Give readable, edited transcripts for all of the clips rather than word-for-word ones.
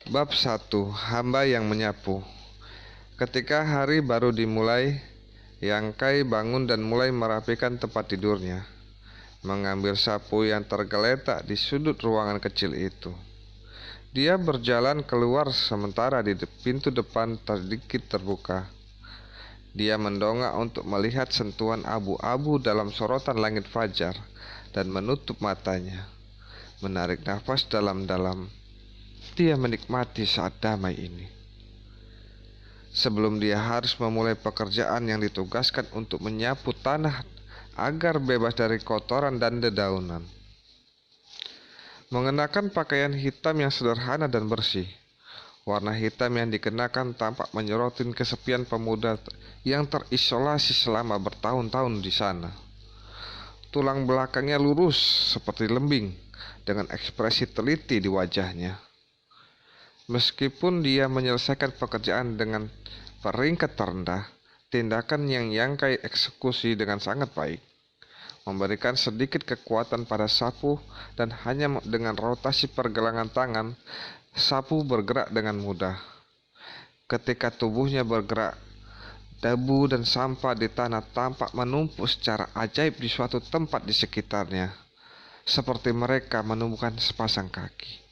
Bab 1. Hamba yang menyapu. Ketika hari baru dimulai, Yang Kai bangun dan mulai merapikan tempat tidurnya, mengambil sapu yang tergeletak di sudut ruangan kecil itu. Dia berjalan keluar sementara di pintu depan sedikit terbuka. Dia mendongak untuk melihat sentuhan abu-abu dalam sorotan langit fajar dan menutup matanya, menarik nafas dalam-dalam. Dia menikmati saat damai ini. Sebelum dia harus memulai pekerjaan yang ditugaskan untuk menyapu tanah agar bebas dari kotoran dan dedaunan. Mengenakan pakaian hitam yang sederhana dan bersih, warna hitam yang dikenakan tampak menyerotin kesepian pemuda yang terisolasi selama bertahun-tahun di sana. Tulang belakangnya lurus seperti lembing, dengan ekspresi teliti di wajahnya. Meskipun dia menyelesaikan pekerjaan dengan peringkat terendah, tindakan yang Kai eksekusi dengan sangat baik, memberikan sedikit kekuatan pada sapu, dan hanya dengan rotasi pergelangan tangan, sapu bergerak dengan mudah. Ketika tubuhnya bergerak, debu dan sampah di tanah tampak menumpuk secara ajaib di suatu tempat di sekitarnya, seperti mereka menemukan sepasang kaki.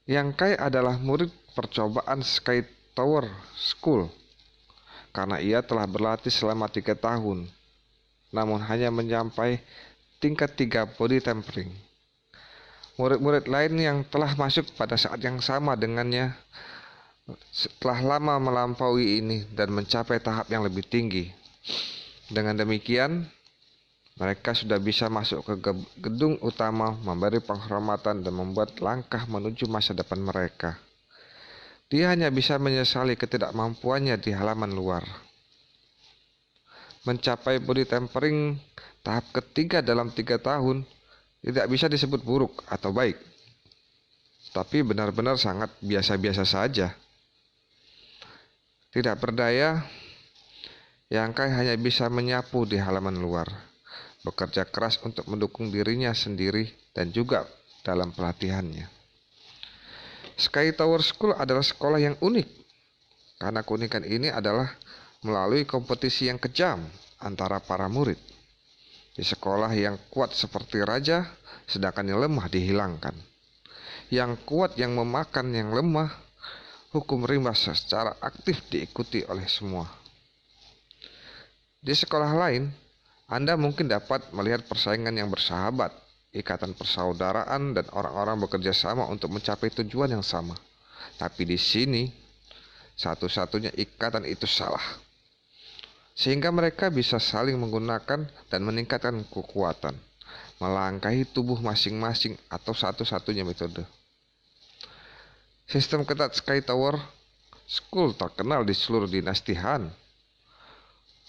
Yang Kai adalah murid percobaan Sky Tower School karena ia telah berlatih selama 3 tahun, namun hanya mencapai tingkat 3 body tempering. Murid-murid lain yang telah masuk pada saat yang sama dengannya telah lama melampaui ini dan mencapai tahap yang lebih tinggi. Dengan demikian, mereka sudah bisa masuk ke gedung utama, memberi penghormatan dan membuat langkah menuju masa depan mereka. Dia hanya bisa menyesali ketidakmampuannya di halaman luar. Mencapai body tempering tahap ketiga dalam 3 tahun tidak bisa disebut buruk atau baik, tapi benar-benar sangat biasa-biasa saja. Tidak berdaya, Yang Kai hanya bisa menyapu di halaman luar, bekerja keras untuk mendukung dirinya sendiri dan juga dalam pelatihannya. Sky Tower School adalah sekolah yang unik, karena keunikan ini adalah melalui kompetisi yang kejam antara para murid. Di sekolah yang kuat seperti raja, sedangkan yang lemah dihilangkan. Yang kuat yang memakan yang lemah, hukum rimba secara aktif diikuti oleh semua. Di sekolah lain, Anda mungkin dapat melihat persaingan yang bersahabat, ikatan persaudaraan, dan orang-orang bekerja sama untuk mencapai tujuan yang sama. Tapi di sini, satu-satunya ikatan itu salah, sehingga mereka bisa saling menggunakan dan meningkatkan kekuatan, melangkahi tubuh masing-masing atau satu-satunya metode. Sistem ketat Sky Tower School terkenal di seluruh dinasti Han.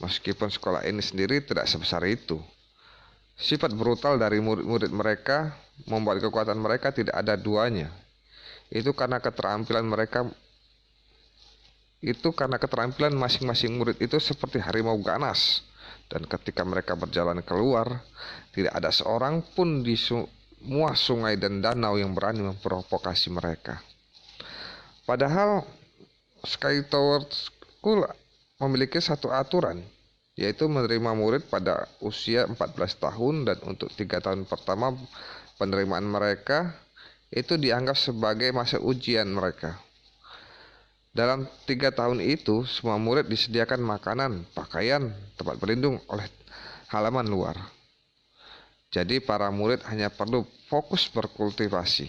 Meskipun sekolah ini sendiri tidak sebesar itu, sifat brutal dari murid-murid mereka membuat kekuatan mereka tidak ada duanya. Itu karena keterampilan masing-masing murid itu seperti harimau ganas, dan ketika mereka berjalan keluar, tidak ada seorang pun di semua sungai dan danau yang berani memprovokasi mereka. Padahal Sky Tower School memiliki satu aturan, yaitu menerima murid pada usia 14 tahun, dan untuk 3 tahun pertama penerimaan mereka itu dianggap sebagai masa ujian mereka. Dalam 3 tahun itu, semua murid disediakan makanan, pakaian, tempat berlindung oleh halaman luar. Jadi para murid hanya perlu fokus berkultivasi.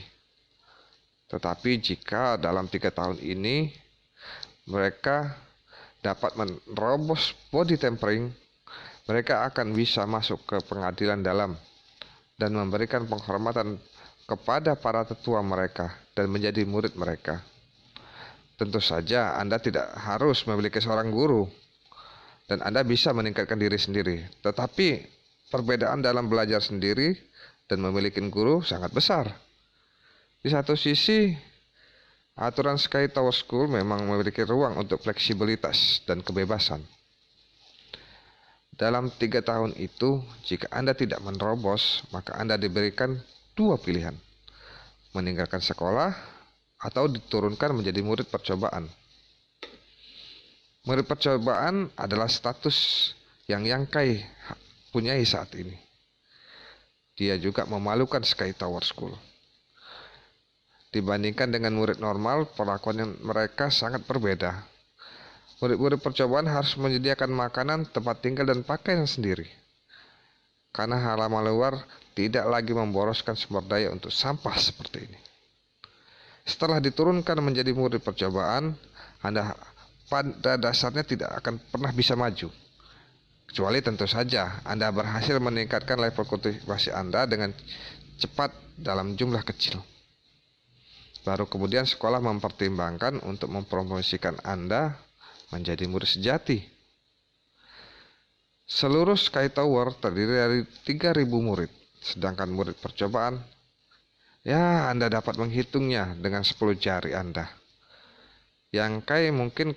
Tetapi jika dalam 3 tahun ini mereka dapat menerobos body tempering, mereka akan bisa masuk ke pengadilan dalam dan memberikan penghormatan kepada para tetua mereka dan menjadi murid mereka. Tentu saja Anda tidak harus memiliki seorang guru, dan Anda bisa meningkatkan diri sendiri. Tetapi perbedaan dalam belajar sendiri dan memiliki guru sangat besar. Di satu sisi, aturan Sky Tower School memang memiliki ruang untuk fleksibilitas dan kebebasan. Dalam 3 tahun itu, jika Anda tidak menerobos, maka Anda diberikan 2 pilihan: meninggalkan sekolah atau diturunkan menjadi murid percobaan. Murid percobaan adalah status yang Kai punyai saat ini. Dia juga memalukan Sky Tower School. Dibandingkan dengan murid normal, perlakuan mereka sangat berbeda. Murid-murid percobaan harus menyediakan makanan, tempat tinggal, dan pakaian sendiri. Karena halaman luar tidak lagi memboroskan sumber daya untuk sampah seperti ini. Setelah diturunkan menjadi murid percobaan, Anda pada dasarnya tidak akan pernah bisa maju. Kecuali tentu saja Anda berhasil meningkatkan level kultivasi Anda dengan cepat dalam jumlah kecil. Baru kemudian sekolah mempertimbangkan untuk mempromosikan Anda menjadi murid sejati. Seluruh Sky Tower terdiri dari 3.000 murid, sedangkan murid percobaan, ya Anda dapat menghitungnya dengan 10 jari Anda. Kai mungkin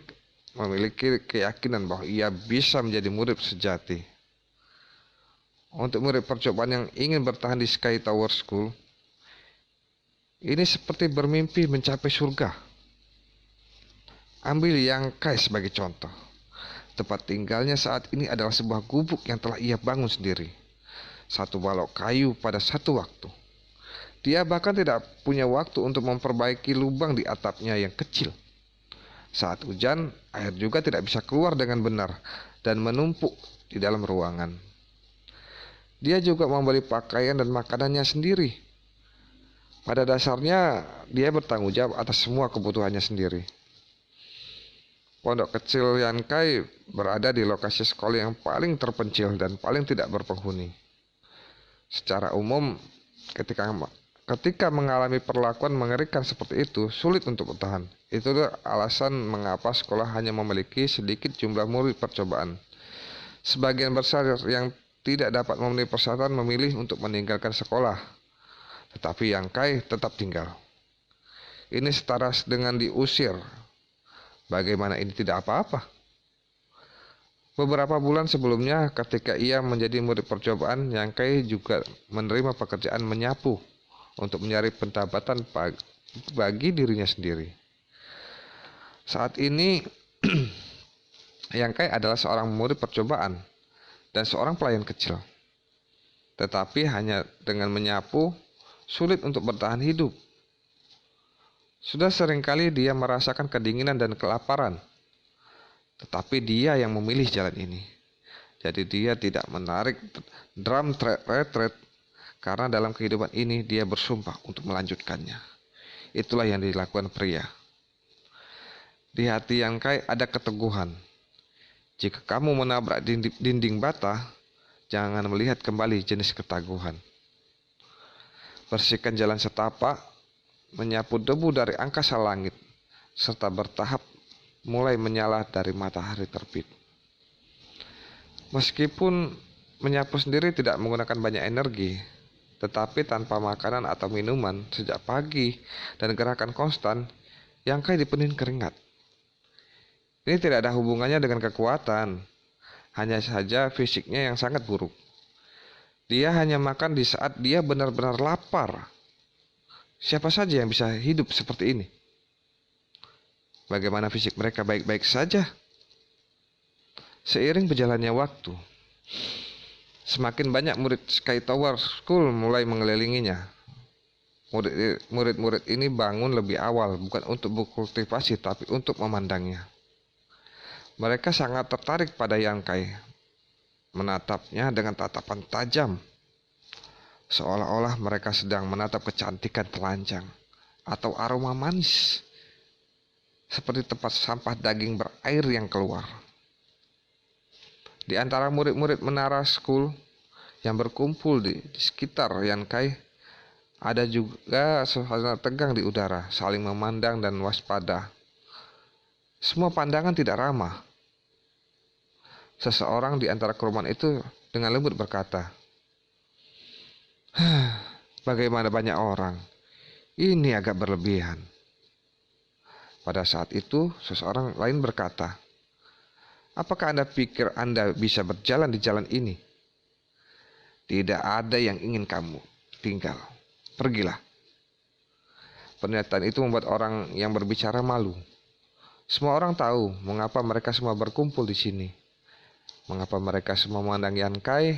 memiliki keyakinan bahwa ia bisa menjadi murid sejati. Untuk murid percobaan yang ingin bertahan di Sky Tower School, ini seperti bermimpi mencapai surga. Ambil Kai sebagai contoh. Tempat tinggalnya saat ini adalah sebuah gubuk yang telah ia bangun sendiri. Satu balok kayu pada satu waktu. Dia bahkan tidak punya waktu untuk memperbaiki lubang di atapnya yang kecil. Saat hujan, air juga tidak bisa keluar dengan benar dan menumpuk di dalam ruangan. Dia juga membeli pakaian dan makanannya sendiri. Pada dasarnya, dia bertanggung jawab atas semua kebutuhannya sendiri. Pondok kecil Kai berada di lokasi sekolah yang paling terpencil dan paling tidak berpenghuni. Secara umum, ketika mengalami perlakuan mengerikan seperti itu, sulit untuk bertahan. Itulah alasan mengapa sekolah hanya memiliki sedikit jumlah murid percobaan. Sebagian besar yang tidak dapat memenuhi persyaratan memilih untuk meninggalkan sekolah. Tetapi Kai tetap tinggal. Ini setara dengan diusir. Bagaimana ini tidak apa-apa? Beberapa bulan sebelumnya, ketika ia menjadi murid percobaan, Kai juga menerima pekerjaan menyapu untuk mencari pendapatan bagi dirinya sendiri. Saat ini, Kai adalah seorang murid percobaan dan seorang pelayan kecil. Tetapi hanya dengan menyapu, sulit untuk bertahan hidup. Sudah seringkali dia merasakan kedinginan dan kelaparan. Tetapi dia yang memilih jalan ini. Jadi dia tidak menarik drum retreat karena dalam kehidupan ini dia bersumpah untuk melanjutkannya. Itulah yang dilakukan pria. Di hati Kai ada keteguhan. Jika kamu menabrak dinding bata, jangan melihat kembali jenis ketaguhan. Bersihkan jalan setapak, menyapu debu dari angkasa langit, serta bertahap mulai menyala dari matahari terbit. Meskipun menyapu sendiri tidak menggunakan banyak energi, tetapi tanpa makanan atau minuman sejak pagi dan gerakan konstan, Kai dipenuhi keringat. Ini tidak ada hubungannya dengan kekuatan, hanya saja fisiknya yang sangat buruk. Dia hanya makan di saat dia benar-benar lapar. Siapa saja yang bisa hidup seperti ini? Bagaimana fisik mereka baik-baik saja? Seiring berjalannya waktu, semakin banyak murid Sky Tower School mulai mengelilinginya. Murid-murid ini bangun lebih awal, bukan untuk berkultivasi, tapi untuk memandangnya. Mereka sangat tertarik pada Kai, menatapnya dengan tatapan tajam. Seolah-olah mereka sedang menatap kecantikan telanjang atau aroma manis, seperti tempat sampah daging berair yang keluar. Di antara murid-murid Menara School yang berkumpul di sekitar Kai, ada juga suasana tegang di udara, saling memandang dan waspada. Semua pandangan tidak ramah. Seseorang di antara kerumunan itu dengan lembut berkata, "Bagaimana banyak orang? Ini agak berlebihan." Pada saat itu, seseorang lain berkata, "Apakah Anda pikir Anda bisa berjalan di jalan ini? Tidak ada yang ingin kamu tinggal. Pergilah." Pernyataan itu membuat orang yang berbicara malu. Semua orang tahu mengapa mereka semua berkumpul di sini, mengapa mereka semua memandang Yan Kai,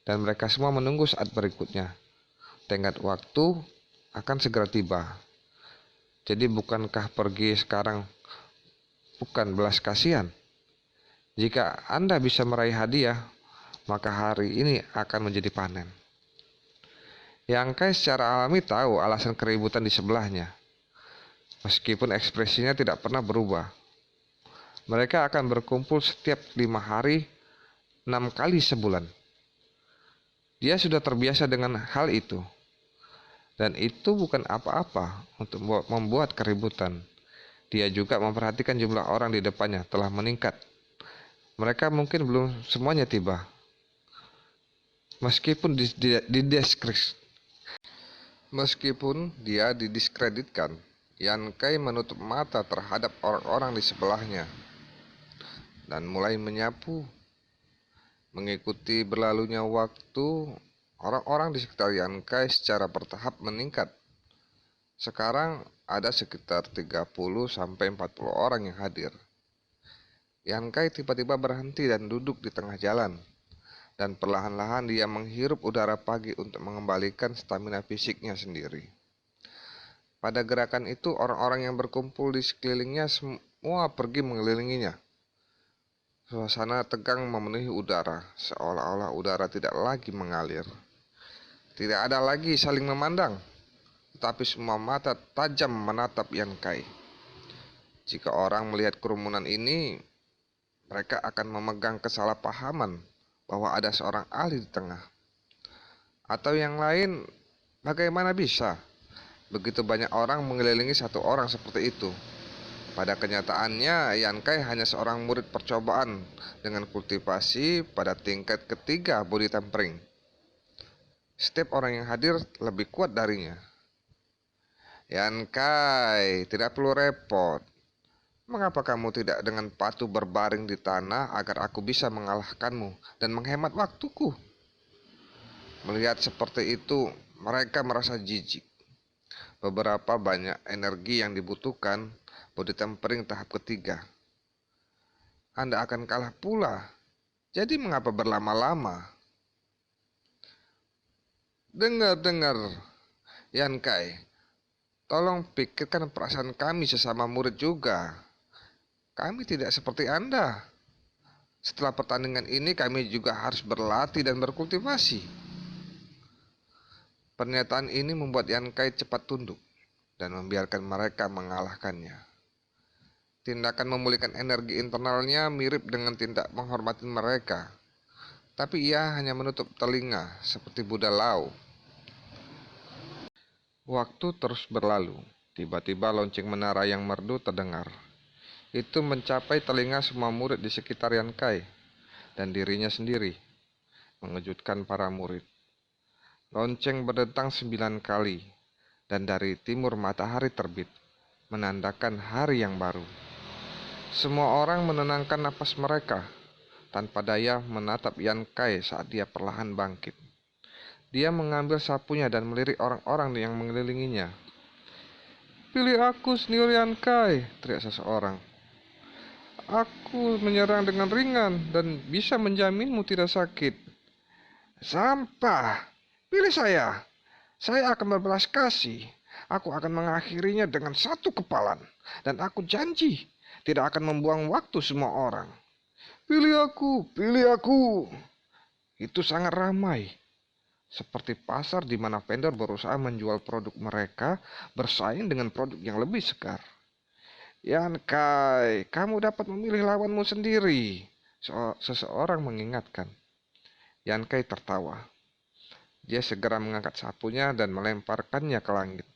dan mereka semua menunggu saat berikutnya. Tenggat waktu akan segera tiba. Jadi bukankah pergi sekarang bukan belas kasihan? Jika Anda bisa meraih hadiah, maka hari ini akan menjadi panen. Yang Kai secara alami tahu alasan keributan di sebelahnya, meskipun ekspresinya tidak pernah berubah. Mereka akan berkumpul setiap 5 hari, 6 kali sebulan. Dia sudah terbiasa dengan hal itu. Dan itu bukan apa-apa untuk membuat keributan. Dia juga memperhatikan jumlah orang di depannya telah meningkat. Mereka mungkin belum semuanya tiba. Meskipun dia didiskreditkan, Yan Kai menutup mata terhadap orang-orang di sebelahnya dan mulai menyapu. Mengikuti berlalunya waktu, orang-orang di sekitar Yan Kai secara bertahap meningkat. Sekarang ada sekitar 30-40 orang yang hadir. Yan Kai tiba-tiba berhenti dan duduk di tengah jalan. Dan perlahan-lahan dia menghirup udara pagi untuk mengembalikan stamina fisiknya sendiri. Pada gerakan itu, orang-orang yang berkumpul di sekelilingnya semua pergi mengelilinginya. Suasana tegang memenuhi udara, seolah-olah udara tidak lagi mengalir. Tidak ada lagi saling memandang, tetapi semua mata tajam menatap Yan Kai. Jika orang melihat kerumunan ini, mereka akan memegang kesalahpahaman bahwa ada seorang ahli di tengah. Atau yang lain, bagaimana bisa begitu banyak orang mengelilingi satu orang seperti itu? Pada kenyataannya, Yan Kai hanya seorang murid percobaan dengan kultivasi pada tingkat ketiga body tempering. Setiap orang yang hadir lebih kuat darinya. Yan Kai, tidak perlu repot. Mengapa kamu tidak dengan patuh berbaring di tanah agar aku bisa mengalahkanmu dan menghemat waktuku? Melihat seperti itu, mereka merasa jijik. Beberapa banyak energi yang dibutuhkan body tempering tahap ketiga. Anda akan kalah pula. Jadi mengapa berlama-lama? Dengar, Yan Kai. Tolong pikirkan perasaan kami sesama murid juga. Kami tidak seperti Anda. Setelah pertandingan ini kami juga harus berlatih dan berkultivasi. Pernyataan ini membuat Yan Kai cepat tunduk dan membiarkan mereka mengalahkannya. Tindakan memulihkan energi internalnya mirip dengan tindak menghormati mereka. Tapi ia hanya menutup telinga seperti Buddha Lao. Waktu terus berlalu. Tiba-tiba lonceng menara yang merdu terdengar. Itu mencapai telinga semua murid di sekitar Yan Kai dan dirinya sendiri, mengejutkan para murid. Lonceng berdentang 9 kali, dan dari timur matahari terbit, menandakan hari yang baru. Semua orang menenangkan napas mereka, tanpa daya menatap Yan Kai saat dia perlahan bangkit. Dia mengambil sapunya dan melirik orang-orang yang mengelilinginya. "Pilih aku, senior Yan Kai," teriak seseorang. "Aku menyerang dengan ringan dan bisa menjaminmu tidak sakit." "Sampah! Pilih saya. Saya akan berbelas kasih. Aku akan mengakhirinya dengan satu kepalan. Dan aku janji tidak akan membuang waktu semua orang." Pilih aku, pilih aku." Itu sangat ramai. Seperti pasar di mana vendor berusaha menjual produk mereka bersaing dengan produk yang lebih segar. "Yan Kai, kamu dapat memilih lawanmu sendiri," seseorang mengingatkan. Yan Kai tertawa. Dia segera mengangkat sapunya dan melemparkannya ke langit.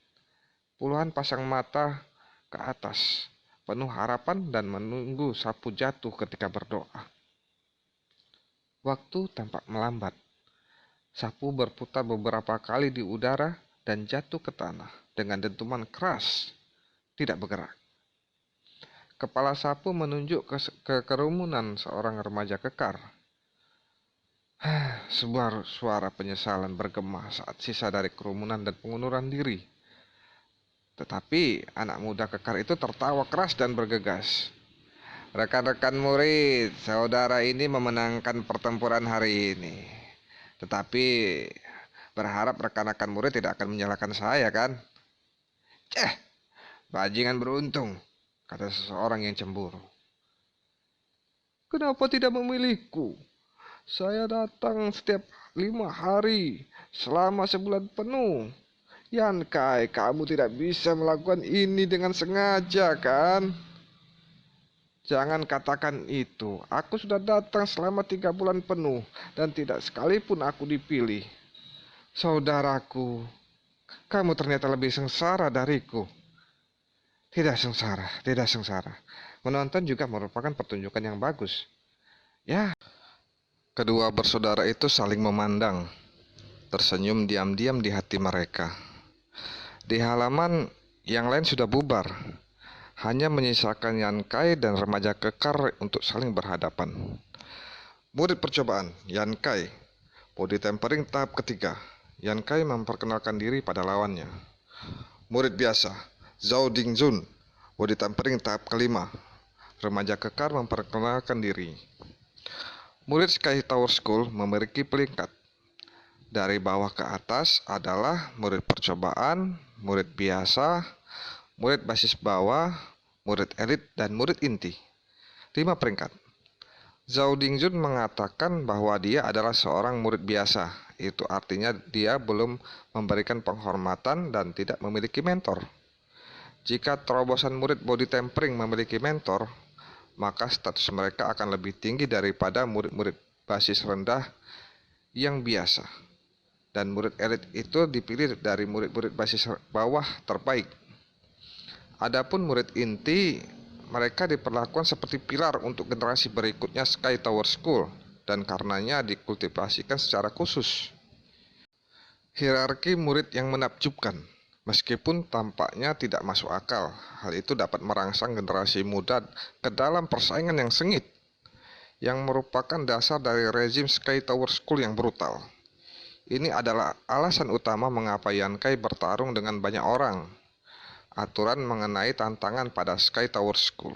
Puluhan pasang mata ke atas, penuh harapan dan menunggu sapu jatuh ketika berdoa. Waktu tampak melambat. Sapu berputar beberapa kali di udara dan jatuh ke tanah dengan dentuman keras, tidak bergerak. Kepala sapu menunjuk ke kerumunan seorang remaja kekar. Sebuah suara penyesalan bergema saat sisa dari kerumunan dan pengunduran diri. Tetapi anak muda kekar itu tertawa keras dan bergegas. Rekan-rekan murid, saudara ini memenangkan pertempuran hari ini. Tetapi berharap rekan-rekan murid tidak akan menyalahkan saya, kan? Ceh, bajingan beruntung, kata seseorang yang cemburu. Kenapa tidak memilihku? Saya datang setiap 5 hari selama sebulan penuh. Yankai, kamu tidak bisa melakukan ini dengan sengaja, kan? Jangan katakan itu. Aku sudah datang selama 3 bulan penuh dan tidak sekalipun aku dipilih. Saudaraku, kamu ternyata lebih sengsara dariku. Tidak sengsara, tidak sengsara. Menonton juga merupakan pertunjukan yang bagus. Ya, kedua bersaudara itu saling memandang, tersenyum diam-diam di hati mereka. Di halaman yang lain sudah bubar, hanya menyisakan Yankai dan remaja kekar untuk saling berhadapan. Murid percobaan, Yankai. Body tempering tahap ketiga. Yankai memperkenalkan diri pada lawannya. Murid biasa, Zhao Dingjun. Body tempering tahap kelima. Remaja kekar memperkenalkan diri. Murid Sky Tower School memiliki peringkat. Dari bawah ke atas adalah murid percobaan, murid biasa, murid basis bawah, murid elit, dan murid inti. 5 peringkat. Zhao Dingjun mengatakan bahwa dia adalah seorang murid biasa. Itu artinya dia belum memberikan penghormatan dan tidak memiliki mentor. Jika terobosan murid body tempering memiliki mentor, maka status mereka akan lebih tinggi daripada murid-murid basis rendah yang biasa. Dan murid elit itu dipilih dari murid-murid basis bawah terbaik. Adapun murid inti, mereka diperlakukan seperti pilar untuk generasi berikutnya Sky Tower School dan karenanya dikultivasikan secara khusus. Hierarki murid yang menakjubkan. Meskipun tampaknya tidak masuk akal, hal itu dapat merangsang generasi muda ke dalam persaingan yang sengit, yang merupakan dasar dari rezim Sky Tower School yang brutal. Ini adalah alasan utama mengapa Yankai bertarung dengan banyak orang. Aturan mengenai tantangan pada Sky Tower School.